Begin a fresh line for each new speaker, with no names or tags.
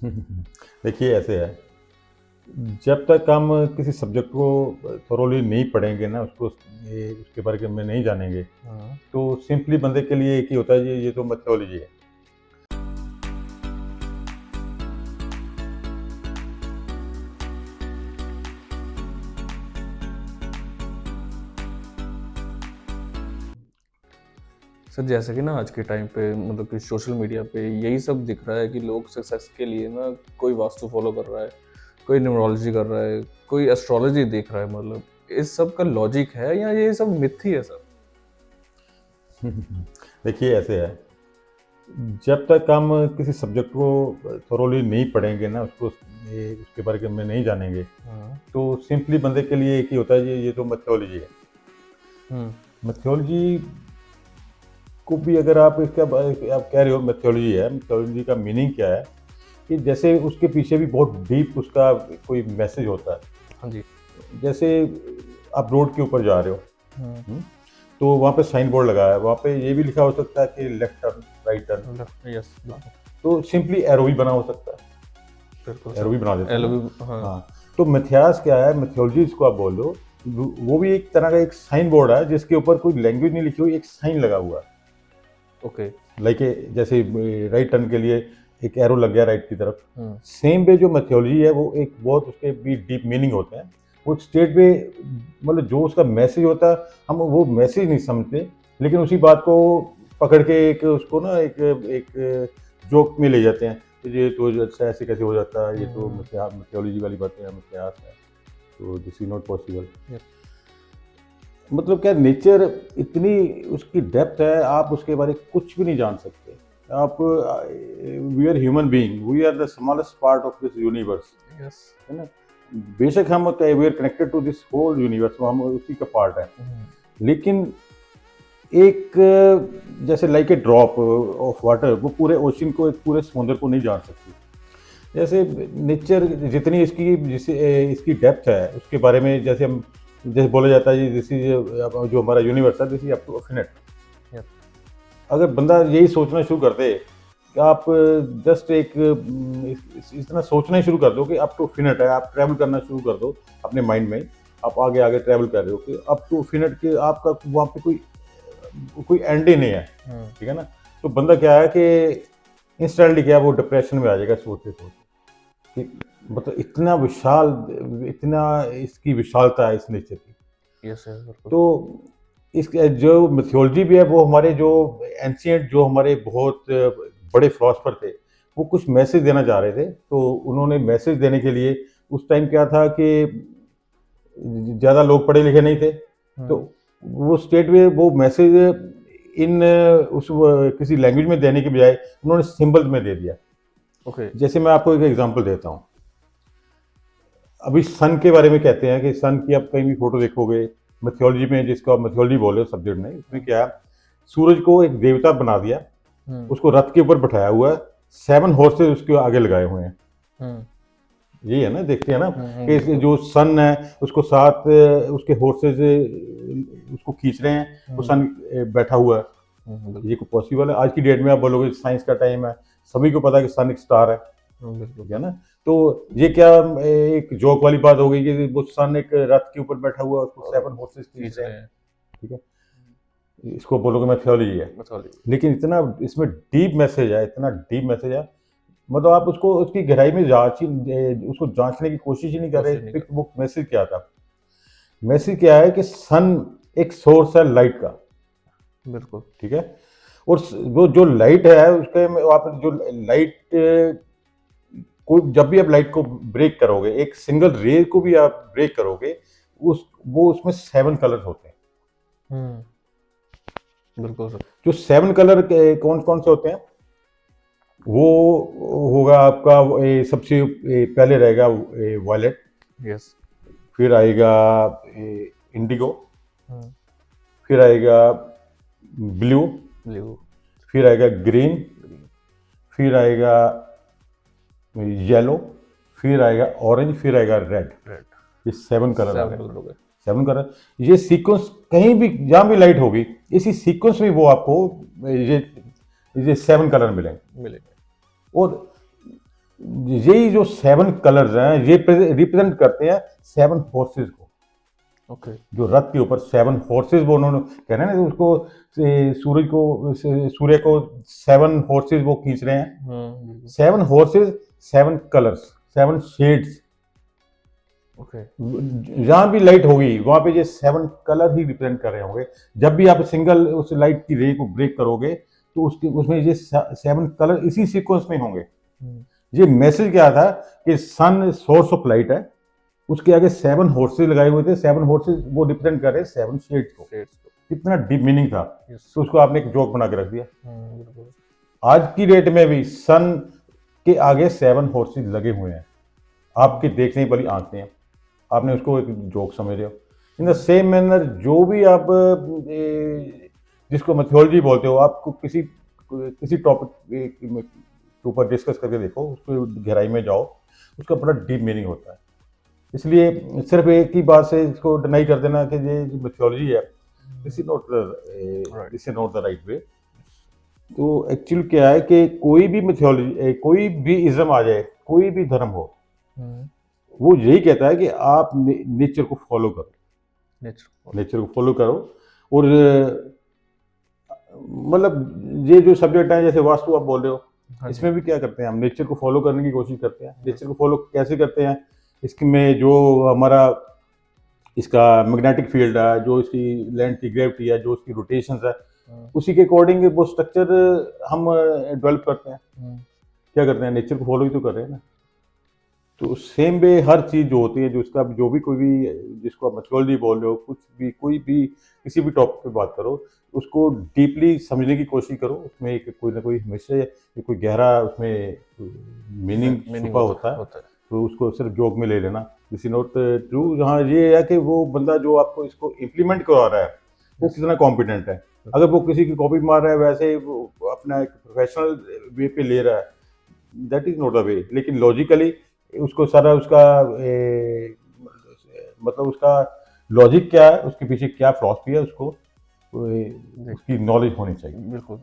देखिए ऐसे है, जब तक हम किसी सब्जेक्ट को थोरोली नहीं पढ़ेंगे ना, उसके बारे में नहीं जानेंगे,
हाँ।
तो सिंपली बंदे के लिए एक ही होता है, ये तो मेथोडोलॉजी है।
सर जैसे कि ना आज के टाइम पे मतलब कि सोशल मीडिया पे यही सब दिख रहा है कि लोग सक्सेस के लिए ना कोई वास्तु फॉलो कर रहा है, कोई न्यूमरोलॉजी कर रहा है, कोई एस्ट्रोलॉजी देख रहा है। मतलब इस सब का लॉजिक है या ये सब मिथ ही है सर?
देखिए ऐसे है, जब तक हम किसी सब्जेक्ट को थोरोली नहीं पढ़ेंगे ना, उसके बारे में नहीं जानेंगे,
हाँ।
तो सिंपली बंदे के लिए एक ही होता है, ये तो मेथोडोलॉजी है।
हम्म।
मेथोडोलॉजी को भी अगर आप आप कह रहे हो मेथोडोलॉजी है, मेथोडोलॉजी का मीनिंग क्या है कि जैसे उसके पीछे भी बहुत डीप उसका कोई मैसेज होता है।
हाँ जी।
जैसे आप रोड के ऊपर जा रहे हो,
हम्म।
हम्म, तो वहाँ पे साइन बोर्ड लगा है, वहाँ पे ये भी लिखा हो सकता है कि left turn, right turn.
Yes.
तो सिंपली एरो भी बना हो सकता है,
बिल्कुल
एरो
सर।
भी बना देते हैं
एल
ना।
हाँ।
हाँ, तो मिथ्यास क्या है, मिथोलॉजी इसको आप बोल लो, वो भी एक तरह का एक साइन बोर्ड है जिसके ऊपर कोई लैंग्वेज नहीं लिखी हुई, एक साइन लगा हुआ है।
ओके।
लाइक जैसे राइट टर्न के लिए एक एरो लग गया राइट की तरफ।
हम्म।
सेम वे जो मेथोडोलॉजी है, वो एक बहुत उसके भी डीप मीनिंग होते हैं। वो स्टेट पे मतलब जो उसका मैसेज होता है, हम वो मैसेज नहीं समझते, लेकिन उसी बात को पकड़ के एक उसको ना एक एक जोक में ले जाते हैं कि ये तो अच्छा ऐसे कैसे हो जाता है, ये तो मेथोडोलॉजी वाली बातें हैं, मिथ्यास है, तो दिस इज नॉट पॉसिबल। मतलब क्या नेचर इतनी उसकी डेप्थ है, आप उसके बारे में कुछ भी नहीं जान सकते। आप we are human being, we are the smallest part of this universe,
yes.
है ना। बेशक हम we are connected to this whole universe, हम उसी का पार्ट है, लेकिन एक जैसे like a drop of water, वो पूरे ओशन को, एक पूरे समुद्र को नहीं जान सकती। जैसे नेचर जितनी इसकी इसकी डेप्थ है उसके बारे में, जैसे बोला जाता है दिस इज जो हमारा यूनिवर्स है, this is up to infinite.
Yep.
अगर बंदा यही सोचना शुरू कर दे कि आप जस्ट एक इतना सोचना ही शुरू कर दो कि अप टू इन्फिनिट है, आप ट्रैवल करना शुरू कर दो अपने माइंड में, आप आगे आगे ट्रैवल कर रहे हो कि अप टू इन्फिनिट के आपका वहाँ पे कोई एंड ही नहीं है, ठीक है ना। तो बंदा क्या है कि इंस्टेंटली क्या है, वो डिप्रेशन में आ जाएगा सोचते सोचते कि मतलब इतना विशाल, इतना इसकी विशालता है इस नेचर की।
यस सर बिल्कुल।
तो इस जो मिथोलॉजी भी है, वो हमारे जो एंशियंट, जो हमारे बहुत बड़े फिलोसफर थे, वो कुछ मैसेज देना चाह रहे थे। तो उन्होंने मैसेज देने के लिए, उस टाइम क्या था कि ज़्यादा लोग पढ़े लिखे नहीं थे, तो वो स्टेट में वो मैसेज इन किसी लैंग्वेज में देने के बजाय उन्होंने सिंबल में दे दिया।
ओके।
जैसे मैं आपको एक एग्जांपल देता हूँ, अभी सन के बारे में कहते हैं कि सन की आप कहीं भी फोटो देखोगे मेथोलॉजी में, जिसको आप मेथोलॉजी बोले सब्जेक्ट में, उसमें क्या है, सूरज को एक देवता बना दिया, उसको रथ के ऊपर बैठाया हुआ है, 7 हॉर्सेस उसके आगे लगाए हुए हैं। यही है ना, देखते हैं ना कि जो सन है उसको साथ उसके हॉर्सेस उसको खींच रहे हैं, वो सन बैठा हुआ है। ये पॉसिबल है? आज की डेट में आप बोलोगे साइंस का टाइम है, सभी को पता है कि सन एक स्टार है, ठीक है ना। तो ये क्या एक जोक वाली बात हो गई कि वो सन एक रथ के ऊपर बैठा हुआ है, उसको 7 हॉर्सेस खींच रहे हैं, ठीक है। इसको बोलोगे मेथोडोलॉजी है, लेकिन इतना इसमें डीप मैसेज है, इतना डीप मैसेज है, मतलब आप उसको उसकी गहराई में उसको जांचने की कोशिश ही नहीं कर रहे। वो मैसेज क्या था? मैसेज क्या है कि सन एक सोर्स है लाइट का,
बिल्कुल
ठीक है। और वो जो लाइट है उसके आप जो लाइट को, जब भी आप लाइट को ब्रेक करोगे, एक सिंगल रे को भी आप ब्रेक करोगे, वो उसमें 7 कलर्स होते हैं।
बिल्कुल सर।
जो 7 कलर कौन कौन से होते हैं, वो होगा आपका सबसे पहले रहेगा वायलेट,
यस।
फिर आएगा इंडिगो, फिर आएगा ब्लू, फिर आएगा ग्रीन, फिर आएगा येलो, फिर आएगा ऑरेंज, फिर आएगा रेड। ये 7 कलर आ गए, 7 कलर। ये सीक्वेंस कहीं भी जहां भी लाइट होगी, इसी सीक्वेंस में वो आपको ये 7 कलर मिलेंगे। और यही जो 7 कलर्स हैं ये रिप्रेजेंट करते हैं 7 फोर्सेस को।
ओके।
जो रथ के ऊपर 7 फोर्सेस वो उन्होंने कह रहे हैं ना, उसको सूर्य को 7 फोर्सेस वो खींच रहे हैं।
बिल्कुल।
7 फोर्सेस, 7 कलर्स, 7 शेड्स।
ओके।
जहां भी लाइट होगी वहां पे ये 7 कलर ही रिप्रेजेंट कर रहे होंगे। जब भी आप सिंगल उस लाइट की रे को ब्रेक करोगे तो उसमें ये 7 कलर इसी सीक्वेंस में होंगे। ये मैसेज क्या था कि सन सोर्स ऑफ लाइट है, उसके आगे 7 हॉर्सेस लगाए हुए थे। 7 हॉर्सेस वो रिप्रेजेंट कर रहे हैं 7 शेड्स को। कितना डीप मीनिंग था। तो उसको आपने एक जोक बना के रख दिया।
बिल्कुल।
आज की डेट में भी सन के आगे 7 हॉर्सेस लगे हुए हैं, आपके देखने वाली आंखें हैं, आपने उसको एक जोक समझ रहे हो। इन द सेम मैनर जो भी आप जिसको मैथोलॉजी बोलते हो, आपको किसी टॉपिक के ऊपर डिस्कस करके देखो, उसको गहराई में जाओ, उसका बड़ा डीप मीनिंग होता है। इसलिए सिर्फ एक ही बात से इसको डिनाई कर देना कि ये जो मैथोलॉजी है this is not the right way. तो एक्चुअली क्या है कि कोई भी मैथोलॉजी, कोई भी इज्म आ जाए, कोई भी धर्म हो, वो यही कहता है कि आप नेचर को फॉलो करो, नेचर को फॉलो करो। और मतलब ये जो सब्जेक्ट है जैसे वास्तु आप बोल रहे हो, इसमें भी क्या करते हैं हम, नेचर को फॉलो करने की कोशिश करते हैं। नेचर को फॉलो कैसे करते हैं, इसमें जो हमारा इसका मैग्नेटिक फील्ड है, जो इसकी लैंड की ग्रेविटी है, जो उसकी रोटेशन है, उसी के अकॉर्डिंग वो स्ट्रक्चर हम डेवलप करते हैं। क्या करते हैं, नेचर को फॉलो ही तो कर रहे हैं ना। तो सेम वे हर चीज़ जो होती है, जो उसका जो भी कोई भी, जिसको आप मैथोलॉजी बोल रहे हो, कुछ भी, कोई भी किसी भी टॉपिक पे बात करो, उसको डीपली समझने की कोशिश करो। उसमें एक कोई ना कोई हमेशा कोई गहरा उसमें मीनिंग छुपा होता है। तो उसको सिर्फ जोक में ले लेना दिस इज नॉट ट्रू। जहाँ ये है कि वो बंदा जो आपको इसको इम्प्लीमेंट करवा रहा है वो कितना कॉम्पिटेंट है। अगर वो किसी की कॉपी मार रहा है, वैसे वो अपना एक प्रोफेशनल वे पे ले रहा है, that is not the way. लेकिन लॉजिकली उसको सारा उसका मतलब उसका लॉजिक क्या है, उसके पीछे क्या फिलॉसफी है, उसको उसकी नॉलेज होनी चाहिए।
बिल्कुल।